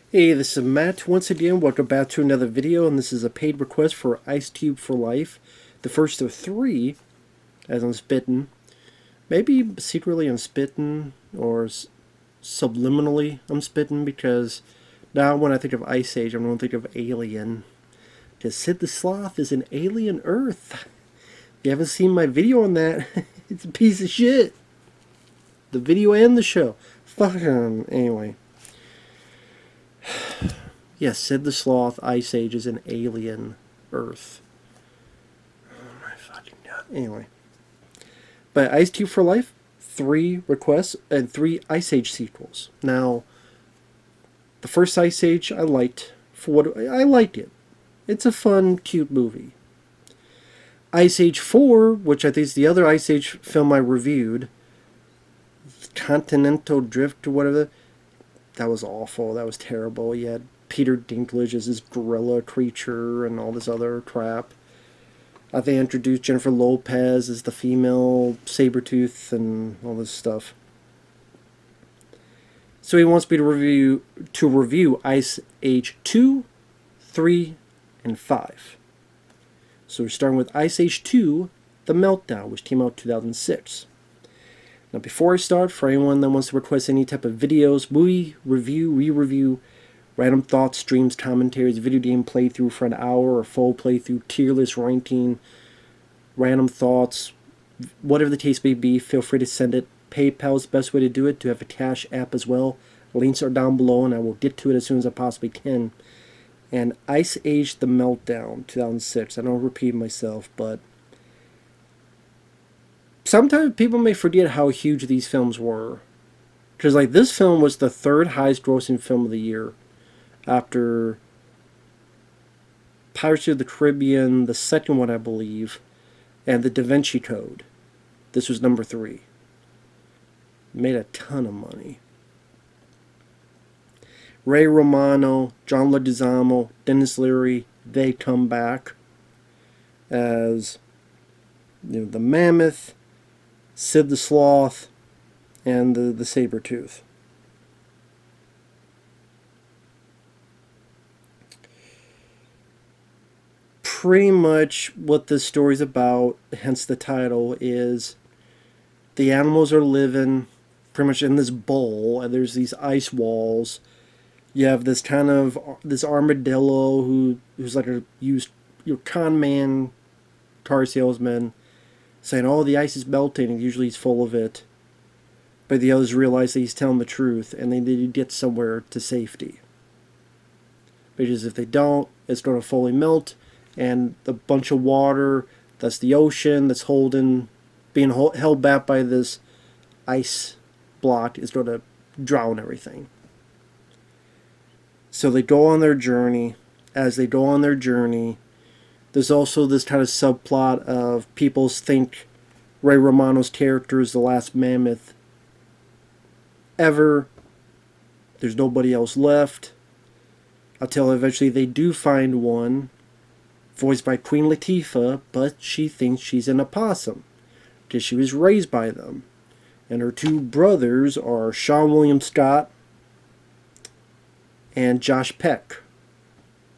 Hey, this is Matt once again. Welcome back to another video, and this is a paid request for IceCubeForLife, the first of three, as I'm spitting. Maybe secretly I'm spitting, or subliminally I'm spitting, because now when I think of Ice Age, I'm going to think of Alien. Because Sid the Sloth is an alien Earth. If you haven't seen my video on that, it's a piece of shit. The video and the show. Fuck him. Anyway. Yes, Sid the Sloth, Ice Age is an alien Earth. Oh my fucking god. Anyway. But IceCubeForLife, 3 requests and 3 Ice Age sequels. Now, the first Ice Age I liked. I liked it. It's a fun, cute movie. Ice Age 4, which I think is the other Ice Age film I reviewed, Continental Drift or whatever, that was awful. That was terrible. You had Peter Dinklage as this gorilla creature and all this other crap. They introduced Jennifer Lopez as the female Sabretooth and all this stuff. So he wants me to review Ice Age 2, 3, and 5. So we're starting with Ice Age 2, The Meltdown, which came out in 2006. Now before I start, for anyone that wants to request any type of videos, movie review, re-review, random thoughts, streams, commentaries, video game playthrough for an hour or full playthrough, tier list ranking, random thoughts, whatever the case may be, feel free to send it. PayPal is the best way to do it. Do have a Cash App as well. Links are down below and I will get to it as soon as I possibly can. And Ice Age The Meltdown, 2006. I don't repeat myself, but sometimes people may forget how huge these films were. Because like this film was the third highest grossing film of the year, after Pirates of the Caribbean, the second one I believe, and The Da Vinci Code. This was number 3. Made a ton of money. Ray Romano, John Leguizamo, Denis Leary, they come back as the Mammoth, Sid the Sloth, and the Sabretooth. Pretty much what this story's about, hence the title, is the animals are living pretty much in this bowl, and there's these ice walls. You have this this armadillo who's like a used con man, car salesman, saying, "Oh, the ice is melting," and usually he's full of it. But the others realize that he's telling the truth, and they need to get somewhere to safety. Because if they don't, it's going to fully melt, and the bunch of water, that's the ocean, that's being held back by this ice block, is going to drown everything. So they go on their journey. As they go on their journey, there's also this kind of subplot of people think Ray Romano's character is the last mammoth ever. There's nobody else left. Until eventually they do find one, voiced by Queen Latifah, but she thinks she's an opossum, because she was raised by them. And her 2 brothers are Seann William Scott and Josh Peck.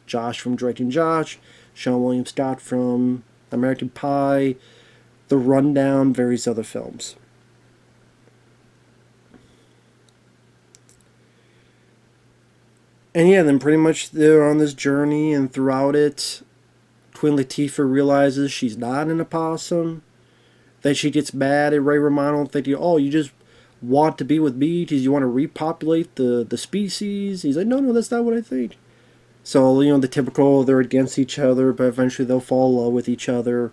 Josh from Drake and Josh, Seann William Scott from American Pie, The Rundown, various other films. And yeah, then pretty much they're on this journey, and throughout it, Queen Latifah realizes she's not an opossum. Then she gets mad at Ray Romano, thinking, "Oh, you just want to be with me because you want to repopulate the species." He's like, no, that's not what I think. So, the typical, they're against each other, but eventually they'll fall in love with each other.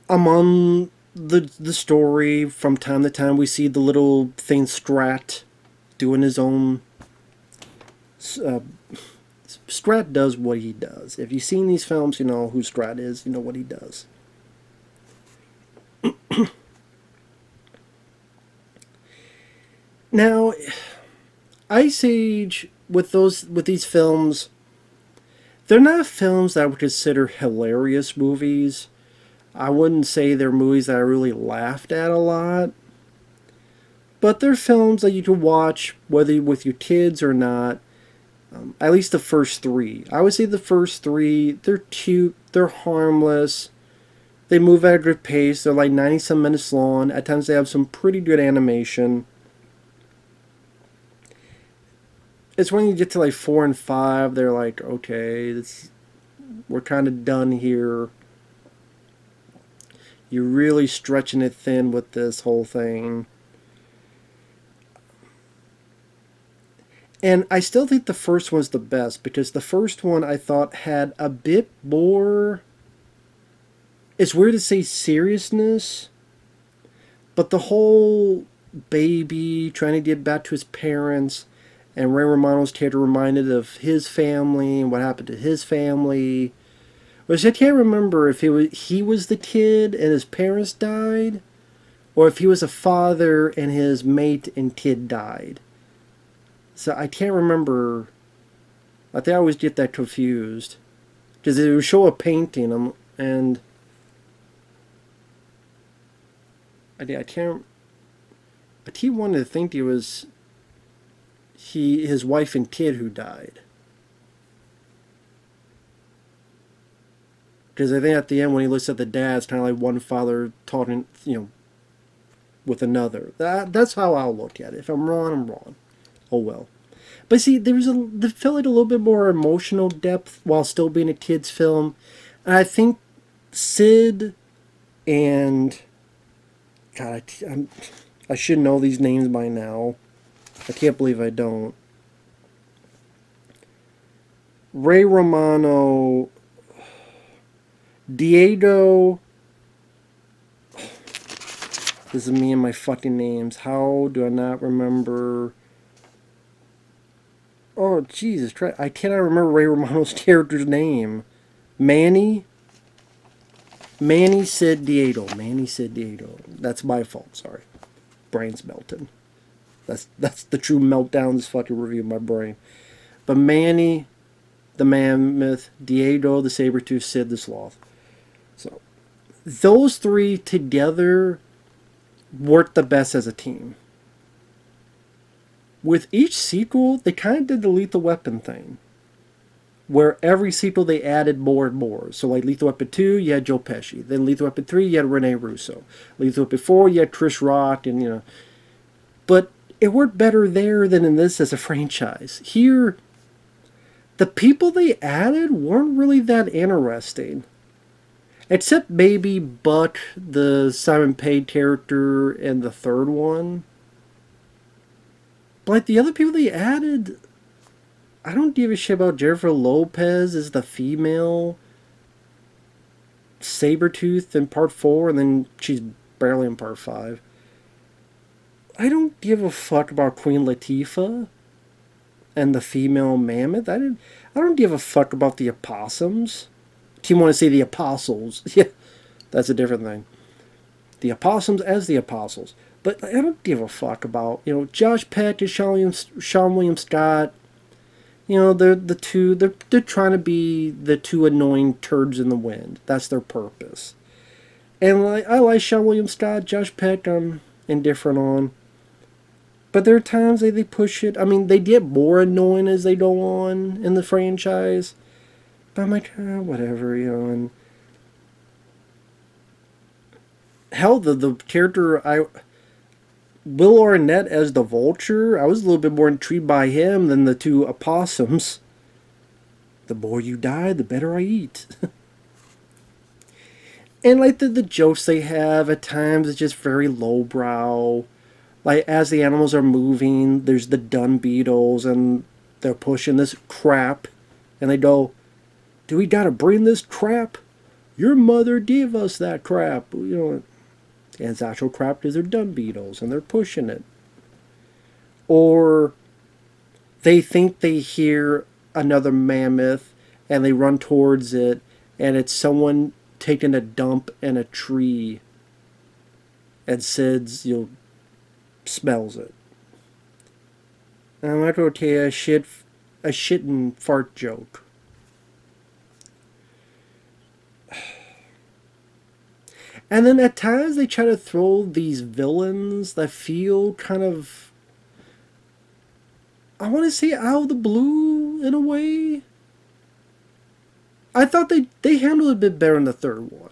Among the story, from time to time, we see the little thing Strat doing his own. Strat does what he does. If you've seen these films, you know who Strat is. You know what he does. Now, Ice Age, with these films, they're not films that I would consider hilarious movies. I wouldn't say they're movies that I really laughed at a lot. But they're films that you can watch whether with your kids or not. At least the first three. I would say the first three, they're cute, they're harmless, they move at a good pace, they're like 90 some minutes long. At times they have some pretty good animation. It's when you get to like 4 and 5, they're like, okay, we're kind of done here. You're really stretching it thin with this whole thing. And I still think the first one's the best because the first one I thought had a bit more. It's weird to say seriousness, but the whole baby trying to get back to his parents, and Ray Romano's character reminded of his family and what happened to his family. Which I can't remember if he was the kid and his parents died, or if he was a father and his mate and kid died. So I can't remember. I think I always get that confused. Because it would show a painting and I can't. I keep wanting to think it was his wife and kid who died. Because I think at the end when he looks at the dad, it's kind of like one father talking, with another. That's how I'll look at it. If I'm wrong, I'm wrong. Oh well. But see, there felt like a little bit more emotional depth while still being a kid's film. And I think Sid and God, I should know these names by now. I can't believe I don't. Ray Romano, Diego. This is me and my fucking names. How do I not remember? Oh, Jesus Christ. I cannot remember Ray Romano's character's name. Manny? Manny Sid Diego. Manny Sid Diego. That's my fault, sorry. Brain's melting. That's the true meltdowns fucking review of my brain. But Manny, the mammoth, Diego, the saber-tooth, Sid, the sloth. So, those three together worked the best as a team. With each sequel, they kind of did the Lethal Weapon thing. Where every sequel they added more and more. So like Lethal Weapon 2, you had Joe Pesci. Then Lethal Weapon 3, you had Rene Russo. Lethal Weapon 4, you had Chris Rock, and But it worked better there than in this as a franchise. Here, the people they added weren't really that interesting. Except maybe Buck, the Simon Pegg character, and the third one. But like the other people they added, I don't give a shit about Jennifer Lopez as the female Sabretooth in part 4, and then she's barely in part 5. I don't give a fuck about Queen Latifah and the female mammoth. I don't give a fuck about the opossums. If you want to say the apostles, yeah, that's a different thing. The opossums as the apostles. But I don't give a fuck about, Josh Peck and Seann William Scott. They're trying to be the two annoying turds in the wind. That's their purpose. And I like Seann William Scott, Josh Peck, I'm indifferent on. But there are times they push it. I mean, they get more annoying as they go on in the franchise. But I'm like, whatever, and hell, the character Will Arnett as the Vulture, I was a little bit more intrigued by him than the two opossums. The more you die, the better I eat. And like the jokes they have at times, it's just very lowbrow. Like as the animals are moving, there's the dung beetles and they're pushing this crap. And they go, do we gotta bring this crap? Your mother gave us that crap. And it's actual crap because they're dung beetles and they're pushing it. Or they think they hear another mammoth and they run towards it and it's someone taking a dump in a tree and Sid's, smells it. And I'm like, okay, a shit and fart joke. And then at times they try to throw these villains that feel kind of, I want to say, out of the blue in a way. I thought they handled it a bit better in the third one.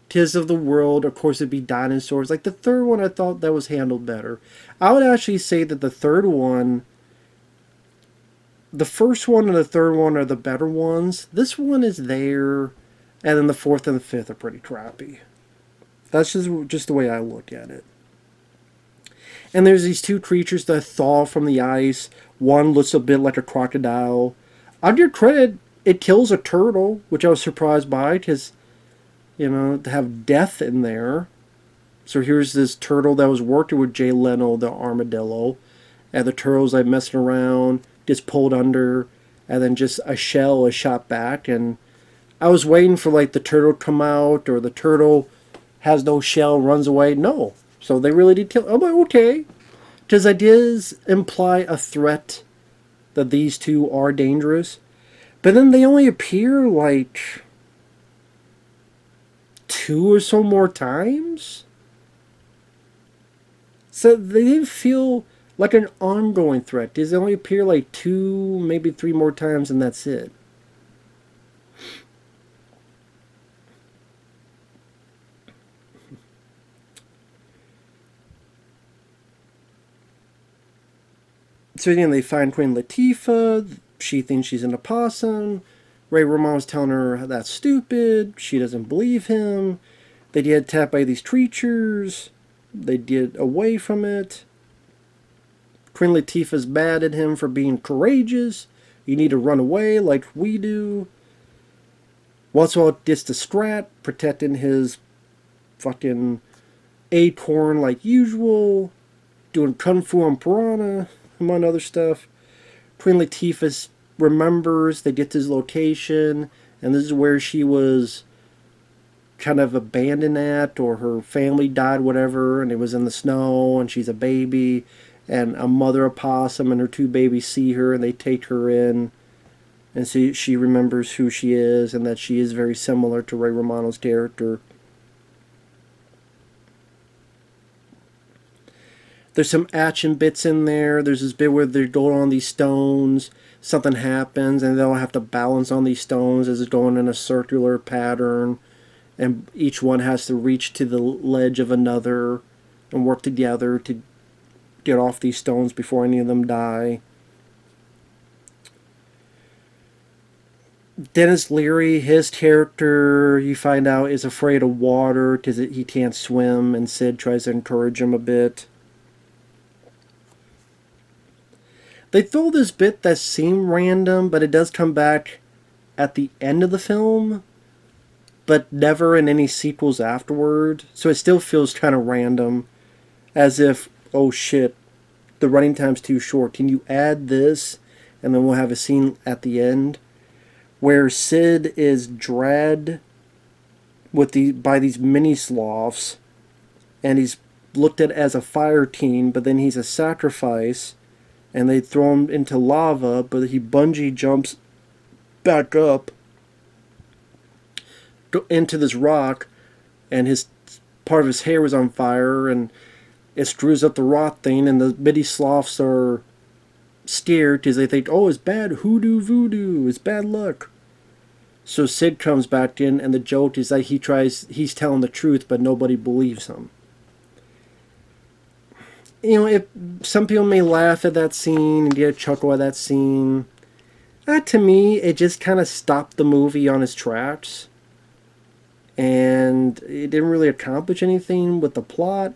Tis of the World, of course, it'd be dinosaurs. Like the third one, I thought that was handled better. I would actually say that the third one, the first one and the third one are the better ones. This one is there, and then the fourth and the fifth are pretty crappy. That's just the way I look at it. And there's these two creatures that thaw from the ice. One looks a bit like a crocodile. I'll give credit, it kills a turtle, which I was surprised by, because, to have death in there. So here's this turtle that was working with Jay Leno, the armadillo, and the turtle's like messing around, gets pulled under, and then just a shell is shot back. And I was waiting for like the turtle to come out, or the turtle has no shell, runs away. No. So they really did kill. I'm like, okay. Because it does imply a threat that these two are dangerous. But then they only appear like 2 or so more times. So they didn't feel like an ongoing threat. They only appear like 2, maybe 3 more times, and that's it. So again, they find Queen Latifah. She thinks she's an opossum. Ray Romano's telling her that's stupid. She doesn't believe him. They get attacked by these creatures. They get away from it. Queen Latifah's mad at him for being courageous. You need to run away like we do. Walsall gets the Scrat, protecting his fucking acorn like usual. Doing kung fu on Piranha, among other stuff. Queen Latifah remembers, they get to his location, and this is where she was kind of abandoned at, or her family died, whatever, and it was in the snow, and she's a baby, and a mother opossum and her 2 babies see her, and they take her in, and she remembers who she is, and that she is very similar to Ray Romano's character. There's some action bits in there. There's this bit where they're going on these stones. Something happens, and they'll have to balance on these stones as it's going in a circular pattern. And each one has to reach to the ledge of another and work together to get off these stones before any of them die. Denis Leary, his character, you find out, is afraid of water because he can't swim, and Sid tries to encourage him a bit. They throw this bit that seemed random, but it does come back at the end of the film, but never in any sequels afterward. So it still feels kind of random, as if, oh shit, the running time's too short. Can you add this? And then we'll have a scene at the end where Sid is dragged by these mini sloths, and he's looked at as a fire team, but then he's a sacrifice. And they throw him into lava, but he bungee jumps back up into this rock, and part of his hair was on fire, and it screws up the rock thing, and the mini sloths are scared because they think, oh, it's bad hoodoo voodoo, it's bad luck. So Sid comes back in, and the joke is that he's telling the truth, but nobody believes him. Some people may laugh at that scene and get a chuckle at that scene. To me, it just kind of stopped the movie on its tracks. And it didn't really accomplish anything with the plot.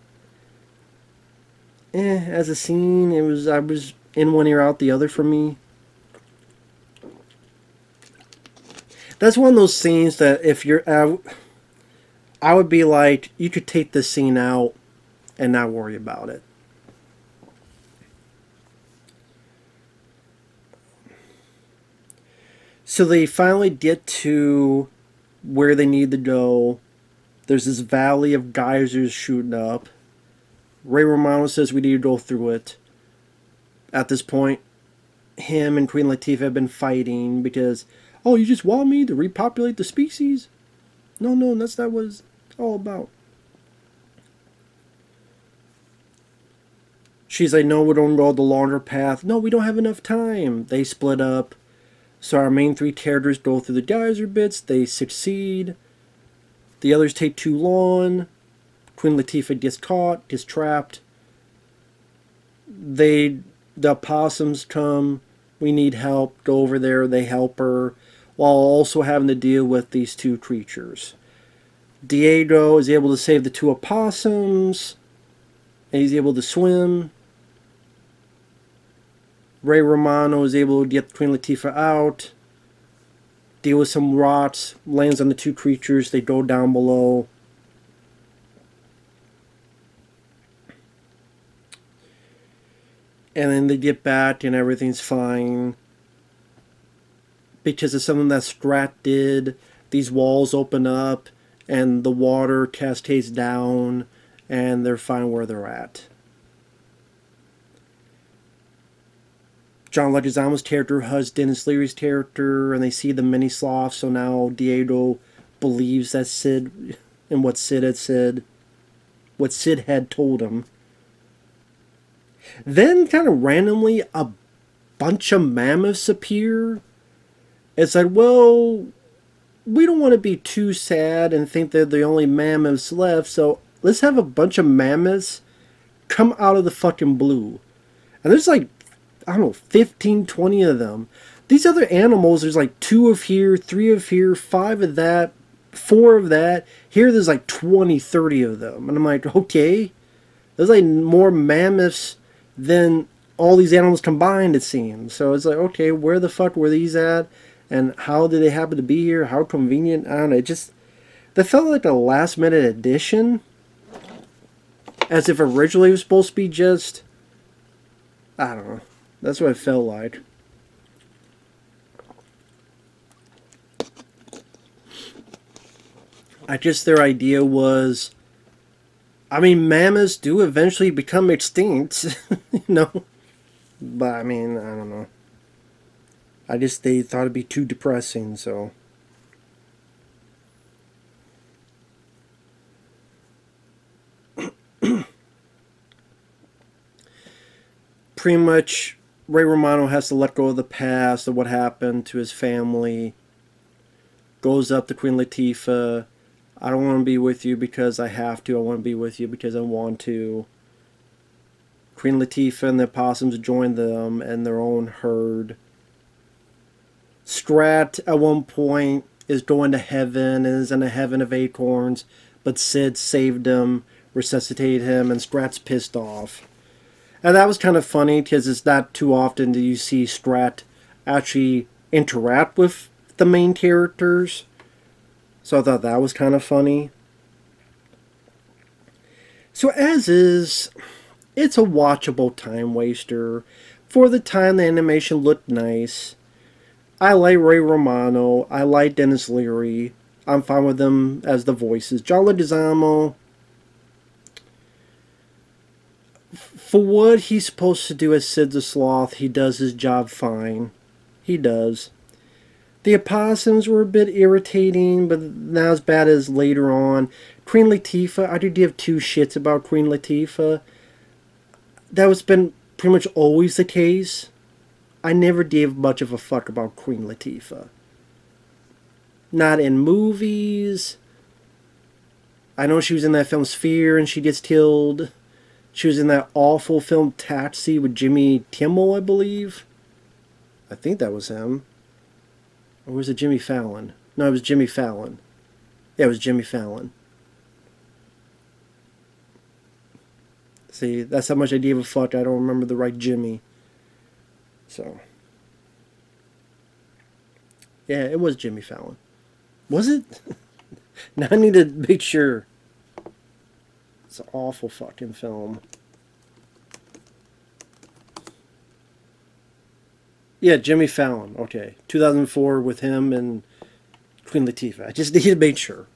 As a scene, I was in one ear out the other for me. That's one of those scenes that if you're out, I would be like, you could take this scene out and not worry about it. So they finally get to where they need to go. There's this valley of geysers shooting up. Ray Romano says we need to go through it. At this point, him and Queen Latifah have been fighting because, oh, you just want me to repopulate the species? No, that's not what it's... all about. She's like, no, we don't go the longer path. No, we don't have enough time. They split up. So our main three characters go through the geyser bits. They succeed. The others take too long. Queen Latifah gets caught, gets trapped. The opossums come. We need help. Go over there. They help her, while also having to deal with these two creatures. Diego is able to save the two opossums. And he's able to swim. Ray Romano is able to get Queen Latifah out. Deal with some rots. Lands on the two creatures. They go down below. And then they get back and everything's fine. Because of something that Strat did, these walls open up and the water cascades down and they're fine where they're at. John Leguizamo's character has Denis Leary's character, and they see the mini sloth, so now Diego believes that Sid and what Sid had said, what Sid had told him. Then, kind of randomly, a bunch of mammoths appear. It's like, well, we don't want to be too sad and think they're the only mammoths left, so let's have a bunch of mammoths come out of the fucking blue. And there's like, I don't know, 15, 20 of them. These other animals, there's like 2 of here, 3 of here, 5 of that, 4 of that. Here there's like 20, 30 of them. And I'm like, okay. There's like more mammoths than all these animals combined, it seems. So it's like, okay, where the fuck were these at? And how did they happen to be here? How convenient? I don't know. It just, that felt like a last minute addition. As if originally it was supposed to be just, I don't know. That's what it felt like. I guess their idea was, I mean, mammoths do eventually become extinct, you know? But, I mean, I don't know. I just, they thought it'd be too depressing, so. Pretty much, Ray Romano has to let go of the past of what happened to his family. Goes up to Queen Latifah. I don't want to be with you because I have to. I want to be with you because I want to. Queen Latifah and the opossums join them and their own herd. Strat, at one point, is going to heaven and is in a heaven of acorns, but Sid saved him, resuscitated him, and Strat's pissed off. And that was kind of funny because it's not too often do you see Strat actually interact with the main characters. So I thought that was kind of funny. So as is, it's a watchable time waster. For the time, the animation looked nice. I like Ray Romano. I like Denis Leary. I'm fine with them as the voices. John Leguizamo, for what he's supposed to do as Sid the Sloth, he does his job fine. He does. The opossums were a bit irritating, but not as bad as later on. Queen Latifah, I do give 2 shits about Queen Latifah. That was been pretty much always the case. I never gave much of a fuck about Queen Latifah. Not in movies. I know she was in that film Sphere and she gets killed. She was in that awful film Taxi with Jimmy Kimmel, I believe. I think that was him. Or was it Jimmy Fallon? No, it was Jimmy Fallon. Yeah, it was Jimmy Fallon. See, that's how much I gave a fuck. I don't remember the right Jimmy. So. Yeah, it was Jimmy Fallon. Was it? Now I need to make sure. It's an awful fucking film. Yeah, Jimmy Fallon. Okay. 2004 with him and Queen Latifah. I just need to make sure.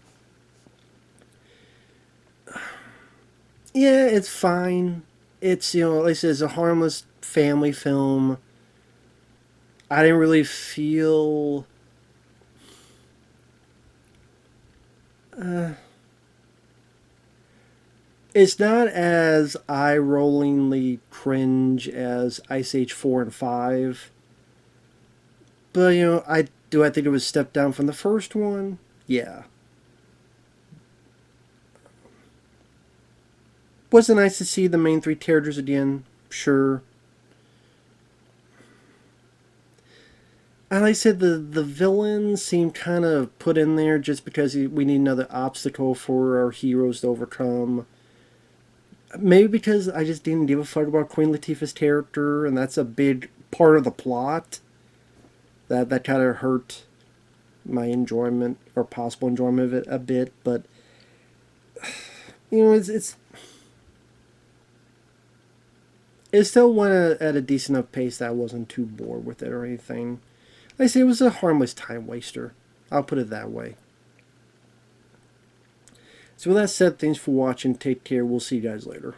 Yeah, it's fine. It's, you know, like I said, it's a harmless family film. I didn't really feel... It's not as eye-rollingly cringe as Ice Age 4 and 5. But, I think it was a step down from the first one? Yeah. Was it nice to see the main three characters again? Sure. And like I said, the villains seem kind of put in there just because we need another obstacle for our heroes to overcome. Maybe because I just didn't give a fuck about Queen Latifah's character, and that's a big part of the plot. That kind of hurt my enjoyment or possible enjoyment of it a bit. But it still went at a decent enough pace that I wasn't too bored with it or anything. Like I say, it was a harmless time waster. I'll put it that way. So with that said, thanks for watching. Take care. We'll see you guys later.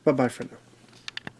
Bye-bye for now.